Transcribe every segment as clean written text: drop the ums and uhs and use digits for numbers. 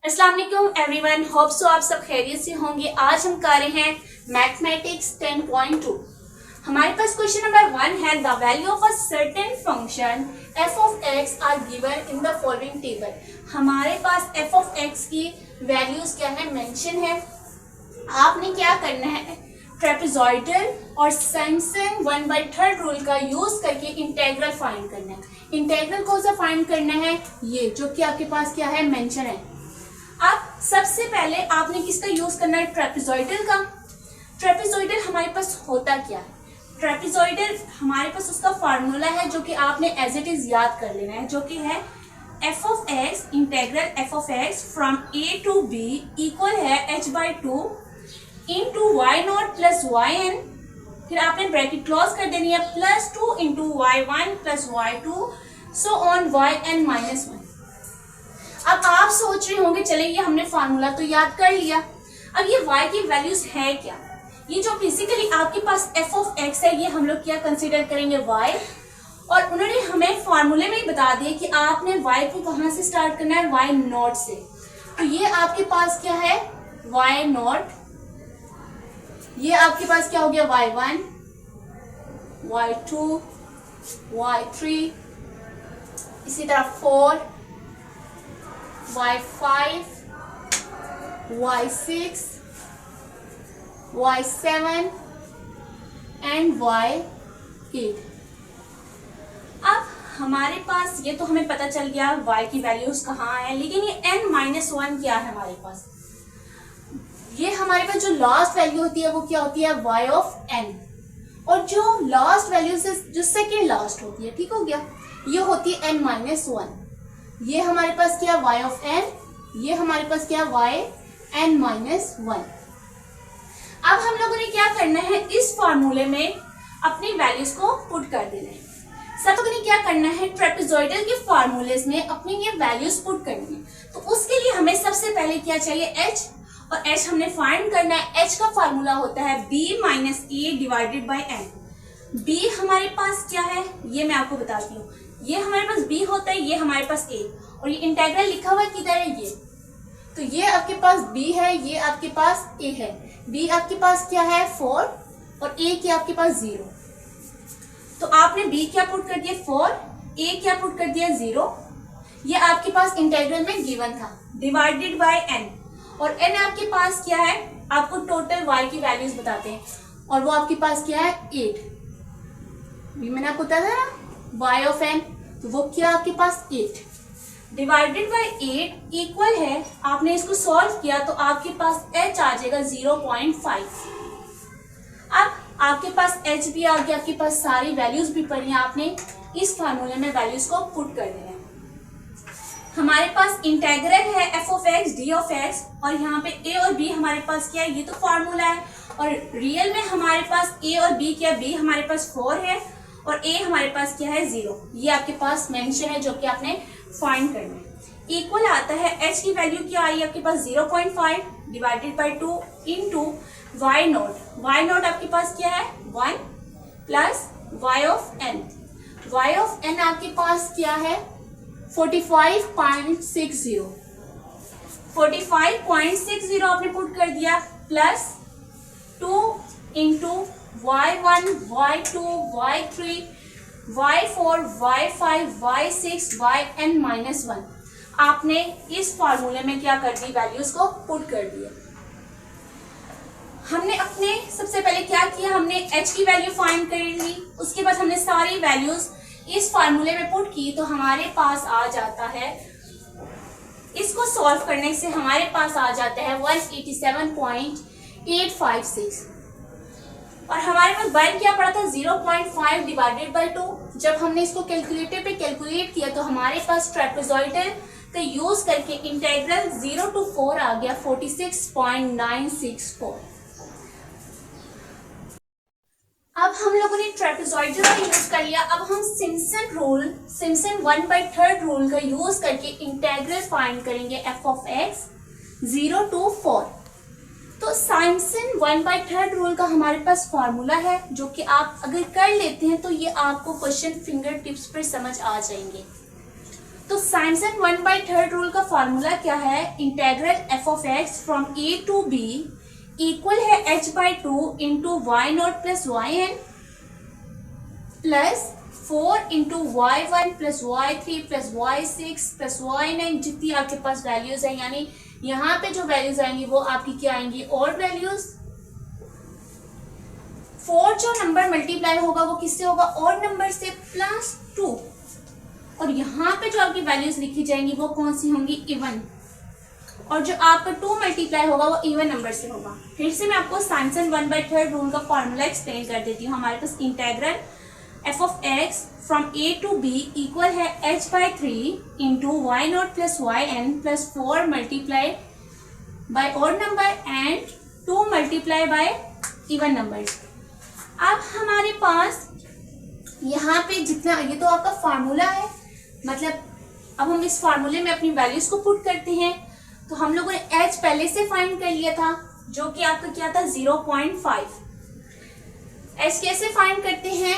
अस्सलाम वालेकुम everyone, hope so आप सब खैरियत से होंगे। आज हम कर रहे हैं मैथमेटिक्स 10.2। हमारे पास क्वेश्चन नंबर 1 है the value of a certain function f of x are given in the following table. हमारे पास f ऑफ x की वैल्यूज क्या है मेंशन है। आपने क्या करना है, ट्रेपेजॉइडल और सिम्पसन 1/3 रूल का यूज करके इंटेग्रल फाइंड करना है। इंटेग्रल कौन सा फाइंड करना है, ये जो कि आपके पास क्या है मेंशन है। अब सबसे पहले आपने किसका यूज करना है, ट्रेपेजॉइडल का। ट्रेपेजॉइडल हमारे पास होता क्या है, ट्रेपेजॉइडल हमारे पास उसका फार्मूला है जो कि आपने एज इट इज याद कर लेना है, जो कि है f of x integral f of x from a to b equal है h/2 into y0 plus yn, फिर आपने ब्रैकेट क्लोज कर देनी है, +2 into y1 plus y2 so on yn-1। अब आप सोच रहे होंगे चले ये हमने फार्मूला तो याद कर लिया, अब ये y की वैल्यूज है क्या। ये जो बेसिकली आपके पास f ऑफ x है ये हम लोग क्या कंसीडर करेंगे y, और उन्होंने हमें फार्मूले में बता दिया कि आपने y को कहाँ से स्टार्ट करना है, y0 से। तो ये आपके पास क्या है y0, ये आपके पास क्या हो गया y1, y2, y3, इसी तरह 4, y5, y6, y7 and y8। अब हमारे पास ये तो हमें पता चल गया y की वैल्यूज कहाँ है, लेकिन ये n-1 क्या है हमारे पास। ये हमारे पास जो लास्ट वैल्यू होती है वो क्या होती है y ऑफ n, और जो लास्ट वैल्यू से जो सेकेंड लास्ट होती है, ठीक हो गया, ये होती है n-1। ये हमारे पास क्या y ऑफ n, ये हमारे पास क्या y n-1। अब हम लोगों ने क्या करना है, इस फॉर्मूले में अपनी वैल्यूज को पुट कर देना है। सब लोगों ने क्या करना है, ट्रेपेजॉइडल के फॉर्मूलेज में अपनी ये वैल्यूज पुट करनी है। तो उसके लिए हमें सबसे पहले क्या चाहिए h, और h हमने फाइंड करना है। h का फॉर्मूला होता है b minus a divided by n। b हमारे पास क्या है ये मैं आपको बताती हूँ, ये हमारे पास b होता है, ये हमारे पास a, और ये इंटेग्रल लिखा हुआ किधर है, ये तो ये आपके पास b है, ये आपके पास a है। b आपके पास क्या है 4 और a क्या आपके पास 0। तो आपने b क्या पुट कर दिया 4, a क्या पुट कर दिया 0। ये आपके पास इंटेग्रल में गिवन था, डिवाइडेड बाय n, और n आपके पास क्या है, आपको टोटल y की वैल्यूज बताते हैं, और वो आपके पास क्या है 8। मैंने आपको बताया था ना y ऑफ n, तो वो क्या आपके पास 8 डिवाइडेड बाय 8 इक्वल है, आपने इसको सॉल्व किया तो आपके पास h आ जाएगा 0.5। अब आपके पास h भी आ गया, आपके पास सारी वैल्यूज भी पड़ी हैं, आपने इस फार्मूले में वैल्यूज को पुट कर देना है। हमारे पास इंटेग्रल है f of x d of x, और यहाँ पे a और b हमारे पास क्या है, ये तो फार्मूला है, और रियल में हमारे पास a और b क्या, b हमारे पास 4 है और a हमारे पास क्या है 0। ये आपके पास मेंशन है जो कि आपने फाइंड करना है। इक्वल आता है h की वैल्यू क्या आई आपके पास 0.5 divided by 2 into y0। y0 आपके पास क्या है 1 plus y of n। y of n आपके पास क्या है 45.60। 45.60 आपने पुट कर दिया, plus 2 into y1, y2, y3, y4, y5, y6, yn-1। आपने इस फॉर्मूले में क्या कर दी, वैल्यूज को पुट कर दिया। हमने अपने सबसे पहले क्या किया, हमने h की वैल्यू फाइंड कर ली, उसके बाद हमने सारी वैल्यूज इस फार्मूले में पुट की, तो हमारे पास आ जाता है, इसको सॉल्व करने से हमारे पास आ जाता है 187.856, और हमारे पास y क्या पड़ा था 0.5 डिवाइडेड बाई 2। जब हमने इसको कैलकुलेटर पे कैलकुलेट किया तो हमारे पास ट्रेपेजॉइडल का यूज करके इंटेग्रल 0 to 4 आ गया 46.964। अब हम लोगों ने ट्रेपेजॉइडल का यूज कर लिया, अब हम सिम्पसन 1/3 रूल का यूज करके इंटेग्रल फाइंड करेंगे f ऑफ x 0 to 4। तो सिम्पसन 1/3 रूल का हमारे पास फॉर्मूला है, जो कि आप अगर कर लेते हैं तो ये आपको क्वेश्चन फिंगर टिप्स पर समझ आ जाएंगे। तो साइमसन 1/3 रूल का फॉर्मूला क्या है? Integral F of X from A to B equal है h/2 into Y not plus Y N plus 4 into y1 plus y3 plus y6 plus y9, जितनी आपके पास वैल्यूज है, यानी यहाँ पे जो वैल्यूज आएंगी वो आपकी क्या आएंगी? और वैल्यूज। 4 जो नंबर मल्टीप्लाई होगा वो किससे होगा? और नंबर से, प्लस 2। और यहाँ पे जो आपकी वैल्यूज लिखी जाएंगी वो कौन सी होंगी? इवन। और जो आपका 2 मल्टीप्लाई होगा वो इवन नंबर से होगा। फिर से मैं आपको साइमसन 1/3 रूल का फॉर्मूला एक्सप्लेन कर देती हूँ। हमारे पास integral F of X from A to B equal है h/3 into Y not plus Y N plus 4 multiply by odd number and 2 multiply by even numbers. अब हमारे पास यहाँ पे जितना, ये तो आपका फार्मूला है, मतलब अब हम इस फार्मूले में अपनी वैल्यूज को पुट करते हैं। तो हम लोगों ने h पहले से फाइंड कर लिया था, जो कि आपका क्या था? 0.5। h कैसे फाइंड करते हैं?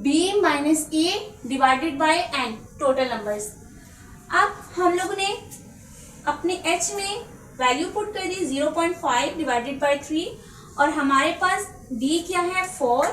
b minus a divided by n, total numbers. अब हम लोगों ने अपने h में वैल्यू पुट कर दी 0.5 डिवाइडेड बाय 3, और हमारे पास b क्या है? 4,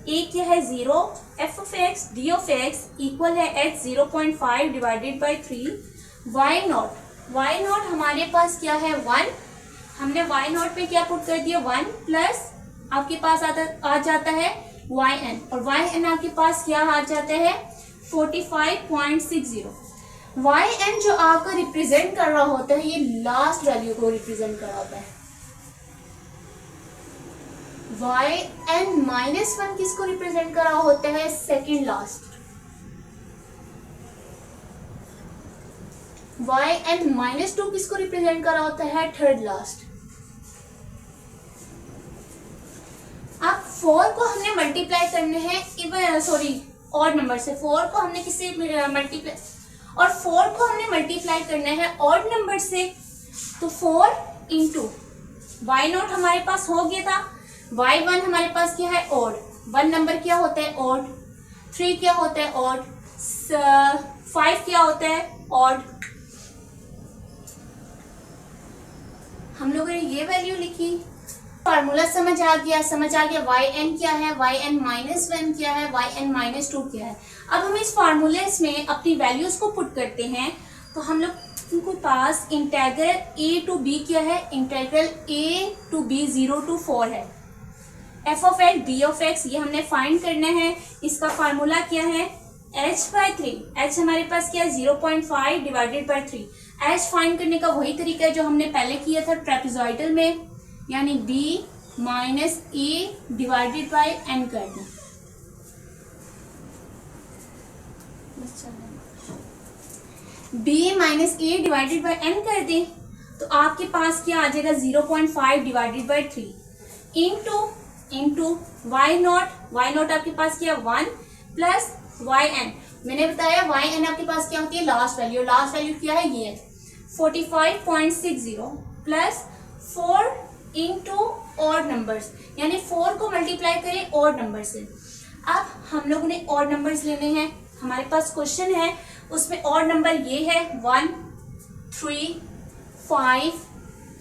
a क्या है? 0, f of x d of x equal है h 0.5 divided by 3, y not हमारे पास क्या है? 1। हमने y नॉट पे क्या पुट कर दिया? 1 प्लस आपके पास आ जाता है yn, और yn आपके पास क्या आ जाता है? 45.60। yn जो आपका रिप्रेजेंट कर रहा होता है, ये लास्ट वैल्यू को रिप्रेजेंट कर रहा होता है। yn माइनस 1 किसको रिप्रेजेंट कर रहा होता है? Second last. yn माइनस 2 किसको रिप्रेजेंट कर रहा होता है? Third last. अब 4 को हमने मल्टीप्लाई करने हैं ऑड नंबर से। 4 को हमने किससे मल्टीप्लाई, और 4 को हमने मल्टीप्लाई करना है ऑड नंबर से। तो 4 इंटू वाई नॉट हमारे पास हो गया था, y1 हमारे पास क्या है? ऑड। 1 नंबर क्या होता है? ऑड। 3 क्या होता है? ऑड। 5 क्या होता है? ऑड। हम लोगों ने ये वैल्यू लिखी, फार्मूला समझ आ गया yn क्या है, yn माइनस 1 क्या है, yn माइनस 2 क्या है। अब हम इस फार्मूले में अपनी वैल्यूज को पुट करते हैं। तो हम लोग के पास इंटेग्रल a टू b क्या है? Integral a to b 0 to 4 है। f of x b of x ये हमने फाइंड करना है। इसका फार्मूला क्या है? h/3। h हमारे पास क्या है? 0.5 डिवाइडेड बाय 3। h फाइंड करने का वही तरीका है जो हमने पहले किया था ट्रेपेजॉइडल में, यानी b minus a divided by n कर दें। b minus a divided by n कर दें तो आपके पास क्या आ जाएगा? 0.5 divided by 3 into y not आपके पास क्या? 1 प्लस yn। मैंने बताया yn आपके पास क्या होती है? लास्ट वैल्यू क्या है? ये 45.60 प्लस 4 इंटू ऑड नंबर्स, यानी 4 को मल्टीप्लाई करें ऑड नंबर से। अब हम लोगों ने ऑड नंबर्स लेने हैं। हमारे पास क्वेश्चन है, उसमें ऑड नंबर ये है 1, 3, 5,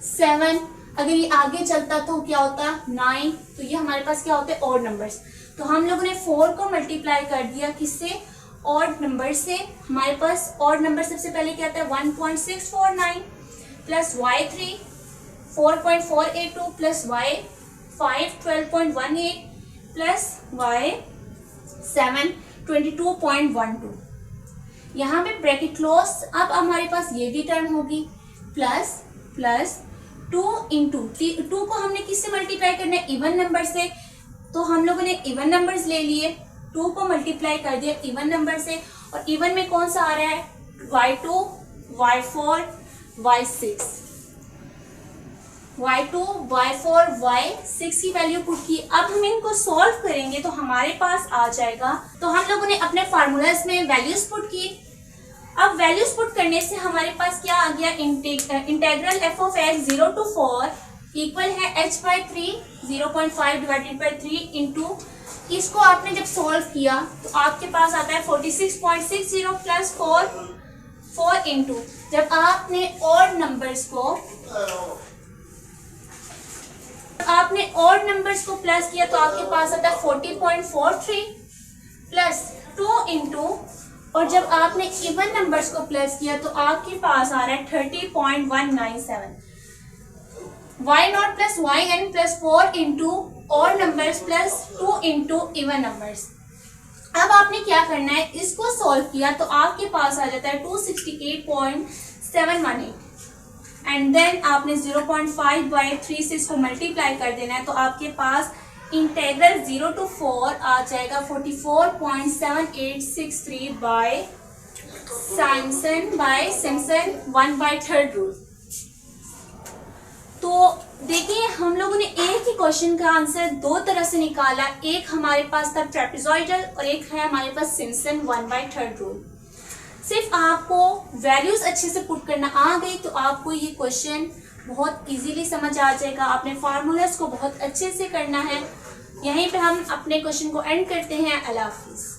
7। अगर ये आगे चलता तो क्या होता? 9। तो ये हमारे पास क्या होते हैं? Odd numbers. तो हम लोगों ने 4 को मल्टीप्लाई कर दिया किससे? ऑड नंबर से। हमारे पास ऑड नंबर सबसे पहले क्या आता है? 1.649 plus y3 4.482 plus y5 12.18 plus y7 22.12। यहाँ पे ब्रैकेट क्लोज। अब हमारे पास ये भी टर्म होगी प्लस 2 इंटू 2 को हमने किससे मल्टीप्लाई करना है? इवन नंबर से। तो हम लोगों ने इवन नंबर्स ले लिए, 2 को मल्टीप्लाई कर दिया इवन नंबर से, और इवन में कौन सा आ रहा है? y2, y4, y6। y2, y4, y6 की वैल्यू पुट की। अब हम इनको सॉल्व करेंगे तो हमारे पास आ जाएगा। तो हम लोगों ने अपने फार्मूलाज में वैल्यूज पुट की। अब वैल्यूज पुट करने से हमारे पास क्या आ गया? Integral f of x 0 to 4 equal है h/3 0.5 डिवाइडेड बाई 3 इंटू, इसको आपने जब सॉल्व किया तो आपके पास आता है 46.60 प्लस 4 4 इंटू जब आपने ऑड नंबर्स को प्लस किया तो आपके पास आता है 40.43 प्लस 2 इंटू और जब आपने इवन नंबर्स को प्लस किया तो आपके पास आ रहा है 30.197 y0 plus yn plus 4 into odd numbers plus 2 into even numbers. अब आपने क्या करना है, इसको सॉल्व किया तो आपके पास आ जाता है 268.718 एंड देन आपने 0.5/3 से इसको मल्टीप्लाई कर देना है तो आपके पास इंटेग्रल 0 to 4 आ जाएगा 44.7863 बाय सिम्पसन 1/3 रूल। तो देखिए हम लोगों ने एक ही क्वेश्चन का आंसर दो तरह से निकाला, एक हमारे पास था ट्रेपेजॉइडल और एक है हमारे पास सिम्पसन 1/3 रूल। सिर्फ आपको वैल्यूज अच्छे से पुट करना आ गई तो आपको ये क्वेश्चन बहुत इजीली समझ आ जाएगा। आपने फार्मूलाज को बहुत अच्छे से करना है। यहीं पे हम अपने क्वेश्चन को एंड करते हैं। अल्लाह हाफिज़।